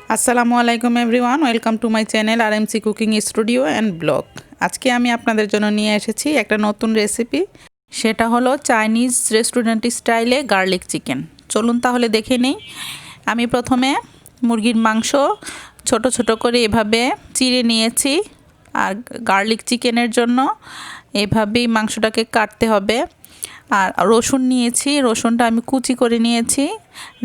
আসসালামু আলাইকুম everyone, welcome to my channel RMC cooking studio and blog. আজকে আমি আপনাদের জন্য নিয়ে এসেছি একটা নতুন রেসিপি। সেটা হলো চাইনিজ রেস্টুরেন্ট স্টাইলে গার্লিক চিকেন। চলুন তাহলে দেখে নিই। আমি প্রথমে মুরগির মাংস ছোট ছোট করে এভাবে চিড়ে নিয়েছি। আর গার্লিক চিকেনের জন্য এভাবেই মাংসটাকে কাটতে হবে। আর রসুন নিয়েছি, রসুনটা আমি কুচি করে নিয়েছি।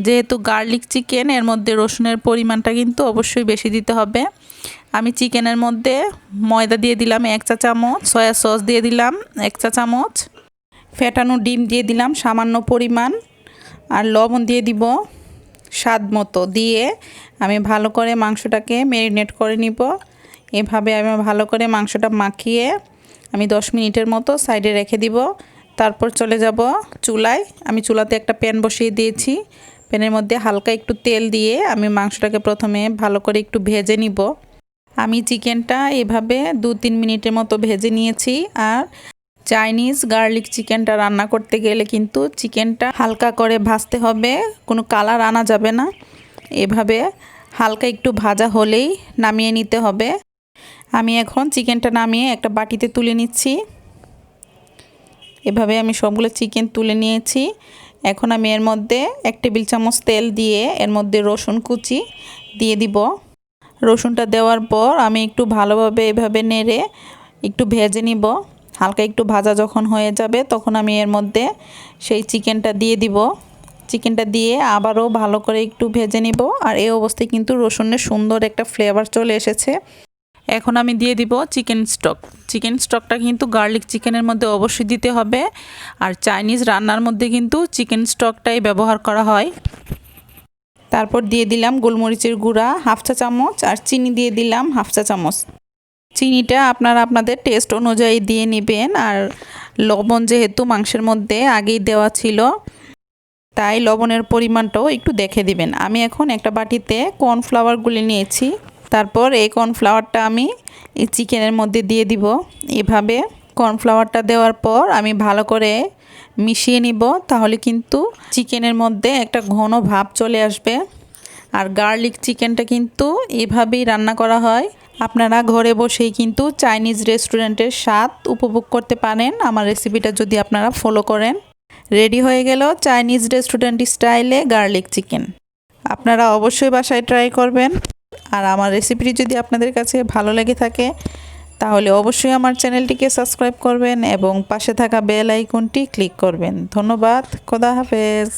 যেহেতু গার্লিক চিকেন, এর মধ্যে রসুনের পরিমাণটা কিন্তু অবশ্যই বেশি দিতে হবে। আমি চিকেনের মধ্যে ময়দা দিয়ে দিলাম 1 চা চামচ, সয়া সস দিয়ে দিলাম 1 চা চামচ, ফেটানো ডিম দিয়ে দিলাম সামান্য পরিমাণ, আর লবণ দিয়ে দিব স্বাদ মতো। দিয়ে আমি ভালো করে মাংসটাকে ম্যারিনেট করে নিব। এভাবে আমি ভালো করে মাংসটা মাখিয়ে আমি 10 মিনিটের মতো সাইডে রেখে দিব। তারপর চলে যাব চুলায়। আমি চুলাতে একটা প্যান বসিয়ে দিয়েছি। প্যানের মধ্যে হালকা একটু তেল দিয়ে আমি মাংসটাকে প্রথমে ভালো করে একটু ভেজে নিব। আমি চিকেনটা এভাবে 2-3 মিনিটের মতো ভেজে নিয়েছি। আর চাইনিজ গার্লিক চিকেনটা রান্না করতে গেলে কিন্তু চিকেনটা হালকা করে ভাজতে হবে, কোনো কালার আনা যাবে না। এভাবে হালকা একটু ভাজা হলেই নামিয়ে নিতে হবে। আমি এখন চিকেনটা নামিয়ে একটা বাটিতে তুলে নিচ্ছি। এভাবে আমি সবগুলো চিকেন তুলে নিয়েছি। এখন আমি এর মধ্যে 1 টেবিল চামচ তেল দিয়ে এর মধ্যে রসুন কুচি দিয়ে দিব। রসুনটা দেওয়ার পর আমি একটু ভালোভাবে এভাবে নেড়ে একটু ভেজে নিব। হালকা একটু ভাজা যখন হয়ে যাবে তখন আমি এর মধ্যে সেই চিকেনটা দিয়ে দিব। চিকেনটা দিয়ে আবারও ভালো করে একটু ভেজে নিব। আর এই অবস্থায় কিন্তু রসুনের সুন্দর একটা ফ্লেভার চলে এসেছে। এখন আমি দিয়ে দিব চিকেন স্টক। চিকেন স্টকটা কিন্তু গার্লিক চিকেনের মধ্যে অবশ্যই দিতে হবে। আর চাইনিজ রান্নার মধ্যে কিন্তু চিকেন স্টকটাই ব্যবহার করা হয়। তারপর দিয়ে দিলাম গোলমরিচের গুঁড়া 1/2 চা চামচ, আর চিনি দিয়ে দিলাম 1/2 চা চামচ। চিনিটা আপনারা আপনাদের টেস্ট অনুযায়ী দিয়ে নেবেন। আর লবণ যেহেতু মাংসের মধ্যে আগেই দেওয়া ছিল, তাই লবণের পরিমাণটাও একটু দেখে দিবেন। আমি এখন একটা বাটিতে কর্নফ্লাওয়ার গুলে নিয়েছি। তারপর এই কর্নফ্লাওয়ারটা আমি এই চিকেনের মধ্যে দিয়ে দিব। এভাবে কর্নফ্লাওয়ারটা দেওয়ার পর আমি ভালো করে মিশিয়ে নিব। তাহলে কিন্তু চিকেনের মধ্যে একটা ঘন ভাব চলে আসবে। আর গার্লিক চিকেনটা কিন্তু এভাবেই রান্না করা হয়। আপনারা ঘরে বসেই কিন্তু চাইনিজ রেস্টুরেন্টের স্বাদ উপভোগ করতে পারেন আমার রেসিপিটা যদি আপনারা ফলো করেন। রেডি হয়ে গেল চাইনিজ রেস্টুরেন্ট স্টাইলে গার্লিক চিকেন। আপনারা অবশ্যই বাসায় ট্রাই করবেন। আর আমার রেসিপিটি যদি আপনাদের কাছে ভালো লেগে থাকে তাহলে অবশ্যই আমার চ্যানেলটিকে সাবস্ক্রাইব করবেন এবং পাশে থাকা বেল আইকনটি ক্লিক করবেন। ধন্যবাদ। খোদা হাফেজ।